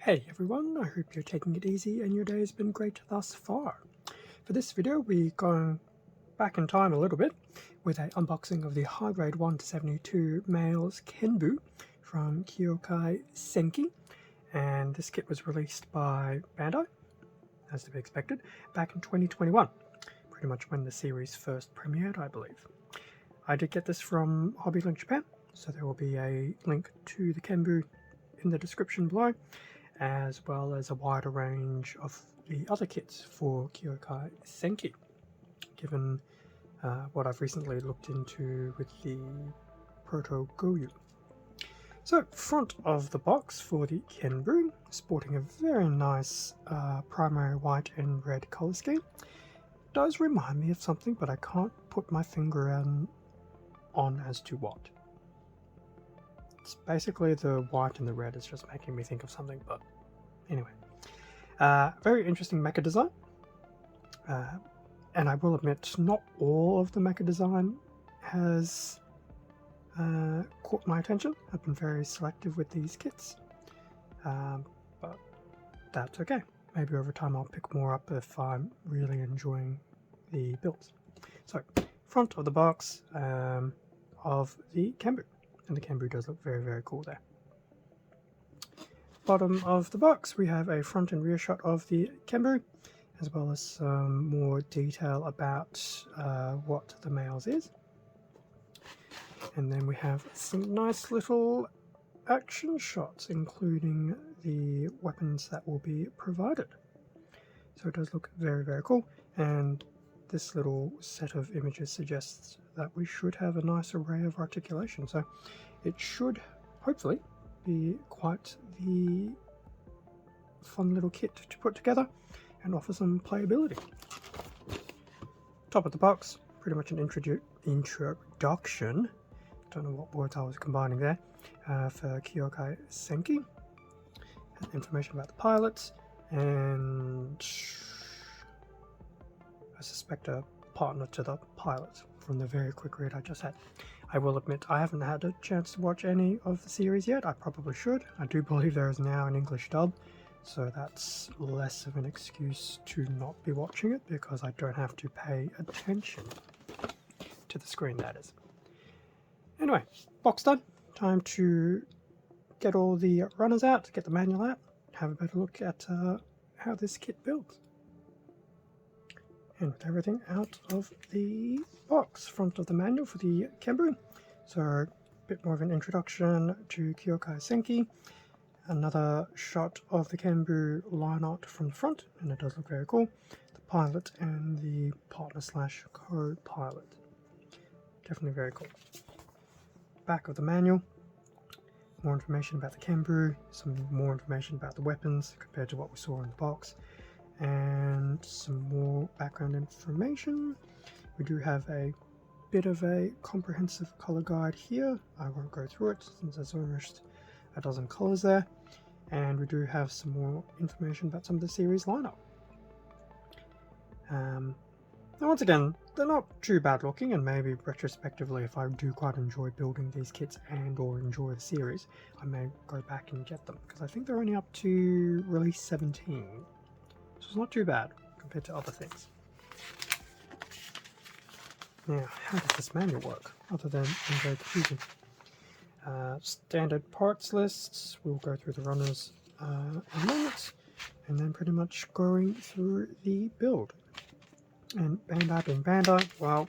Hey everyone, I hope you're taking it easy and your day has been great thus far. For this video we're going back in time a little bit with an unboxing of the high grade 1-72 males Kenbu from Kyokai Senki, and this kit was released by Bandai, as to be expected, back in 2021, pretty much when the series first premiered, I believe. I did get this from HobbyLink Japan, so there will be a link to the Kenbu in the description below, as well as a wider range of the other kits for Kyokai Senki, given what I've recently looked into with the Proto Goyu. So, front of the box for the Kenbu, sporting a very nice primary white and red colour scheme. Does remind me of something, but I can't put my finger on as to what. It's basically the white and the red is just making me think of something, but anyway. Very interesting mecha design. And I will admit, not all of the mecha design has caught my attention. I've been very selective with these kits. But that's okay. Maybe over time I'll pick more up if I'm really enjoying the builds. So, front of the box of the Kenbu. And the Kenbu does look very, very cool there. Bottom of the box, we have a front and rear shot of the Kenbu, as well as some more detail about what the males is. And then we have some nice little action shots, including the weapons that will be provided. So it does look very, very cool. And this little set of images suggests that we should have a nice array of articulation. So it should hopefully be quite the fun little kit to put together and offer some playability. Top of the box, pretty much an introduction. Don't know what words I was combining there, for Kyokai Senki. Information about the pilots, and I suspect a partner to the pilot from the very quick read I just had. I will admit I haven't had a chance to watch any of the series yet. I probably should. I do believe there is now an English dub, so that's less of an excuse to not be watching it, because I don't have to pay attention to the screen, that is. Anyway, box done. Time to get all the runners out, get the manual out, have a better look at how this kit builds. And with everything out of the box, front of the manual for the Kenbu. So a bit more of an introduction to Kyokai Senki. Another shot of the Kenbu line art from the front, and it does look very cool. The pilot and the partner slash co-pilot. Definitely very cool. Back of the manual. More information about the Kenbu, some more information about the weapons compared to what we saw in the box, and some more background information. We do have a bit of a comprehensive color guide here. I won't go through it since there's almost a dozen colors there, and we do have some more information about some of the series lineup. Now once again, they're not too bad looking, and maybe retrospectively, if I do quite enjoy building these kits and or enjoy the series, I may go back and get them, because I think they're only up to release 17. So it's not too bad compared to other things. Now, how does this manual work, other than being very confusing? Standard parts lists, we'll go through the runners in a moment, and then pretty much going through the build. And Bandai being Bandai, well,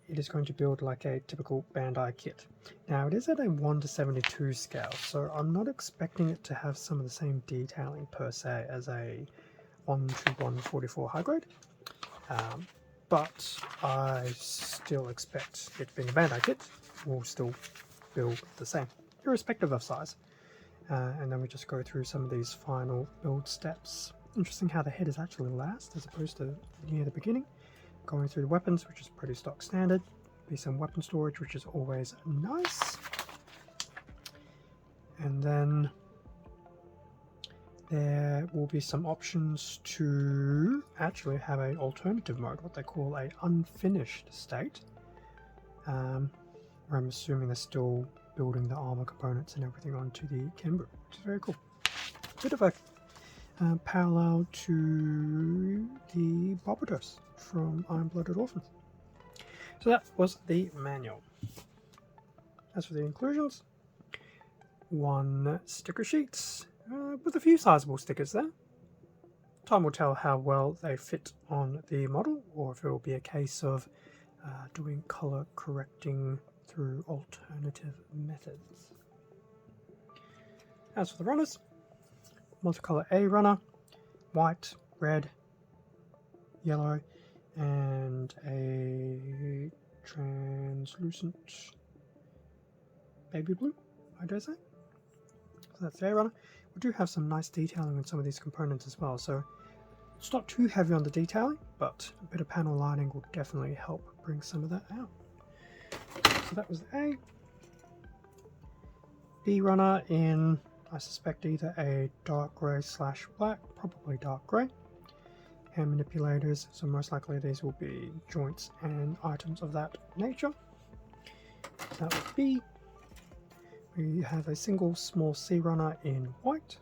it is going to build like a typical Bandai kit. Now, it is at a 1-72 scale, so I'm not expecting it to have some of the same detailing per se as a 1-144 high grade, but I still expect it being a Bandai kit will still build the same, irrespective of size. And then we just go through some of these final build steps. Interesting how the head is actually last as opposed to near the beginning. Going through the weapons, which is pretty stock standard. Be some weapon storage, which is always nice. And then there will be some options to actually have an alternative mode, what they call a unfinished state. Where I'm assuming they're still building the armor components and everything onto the Kenbu, which is very cool. bit of a parallel to the Barbatos from Iron Blooded Orphans. So that was the manual. As for the inclusions, 1 sticker sheet with a few sizable stickers there. Time will tell how well they fit on the model, or if it will be a case of doing color correcting through alternative methods. As for the runners, multicolor A runner, white, red, yellow, and a translucent baby blue, I dare say. So that's the A runner. We do have some nice detailing on some of these components as well, so it's not too heavy on the detailing, but a bit of panel lining will definitely help bring some of that out. So that was the A. B runner in, I suspect, either a dark grey / black, probably dark grey. Hand manipulators, so most likely these will be joints and items of that nature. So that was B. We have a single small C runner in white.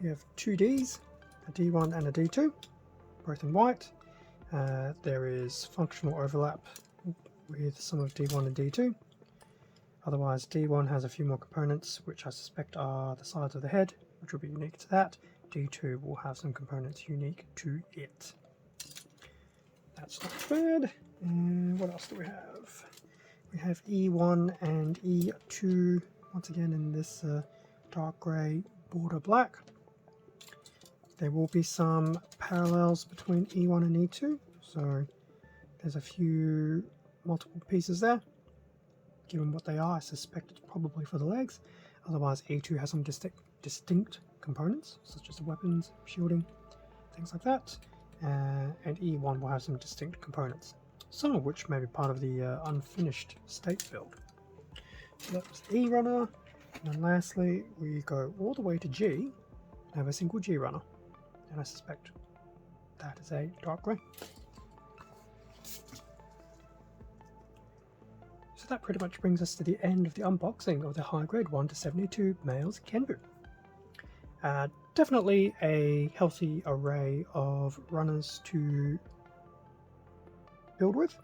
We have 2 Ds, a D1 and a D2, both in white. There is functional overlap with some of D1 and D2. Otherwise, D1 has a few more components, which I suspect are the sides of the head, which will be unique to that. D2 will have some components unique to it. That's not bad. And what else do we have? We have E1 and E2, once again in this dark grey border black. There will be some parallels between E1 and E2, so there's a few multiple pieces there. Given what they are, I suspect it's probably for the legs. Otherwise, E2 has some distinct components, such as the weapons, shielding, things like that. And E1 will have some distinct components, some of which may be part of the unfinished state build. So that was E runner. And then lastly, we go all the way to G and have a single G runner. And I suspect that is a dark grey. So that pretty much brings us to the end of the unboxing of the high grade 1 to 72 males Kenbu. Definitely a healthy array of runners to build with.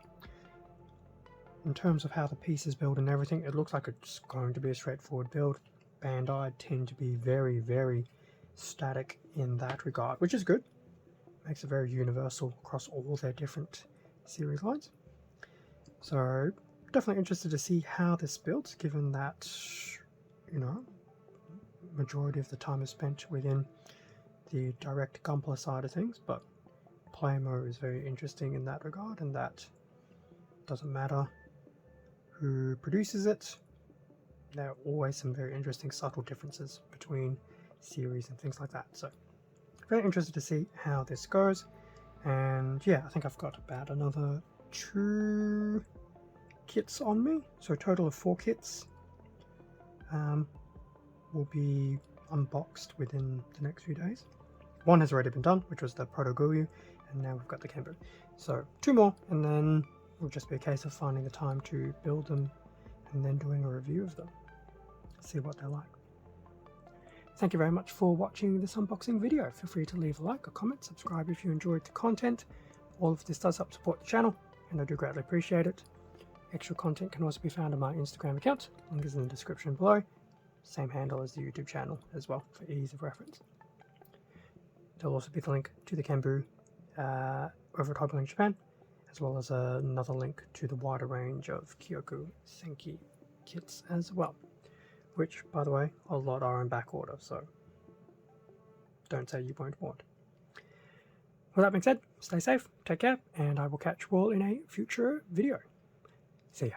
In terms of how the pieces build and everything, it looks like it's going to be a straightforward build. Bandai tend to be very, very static in that regard, which is good. Makes it very universal across all their different series lines. So definitely interested to see how this builds, given that, you know, majority of the time is spent within the direct Gunpla side of things, but Playmo is very interesting in that regard, and that doesn't matter who produces it. There are always some very interesting subtle differences between series and things like that. So very interested to see how this goes. And yeah, I think I've got about another 2 kits on me, so a total of 4 kits will be unboxed within the next few days. 1 has already been done, which was the Proto Guyu, and now we've got the Kenbu. So 2 more, and then it'll just be a case of finding the time to build them and then doing a review of them, see what they're like. Thank you very much for watching this unboxing video. Feel free to leave a like or comment, subscribe if you enjoyed the content. All of this does help support the channel, and I do greatly appreciate it. Extra content can also be found on my Instagram account, link is in the description below. Same handle as the YouTube channel as well, for ease of reference. There'll also be the link to the Kenbu over at Hobbyling Japan, as well as another link to the wider range of Kyoku Senki kits as well, which, by the way, a lot are in back order, so don't say you won't want. With that being said, stay safe, take care, and I will catch you all in a future video. See ya.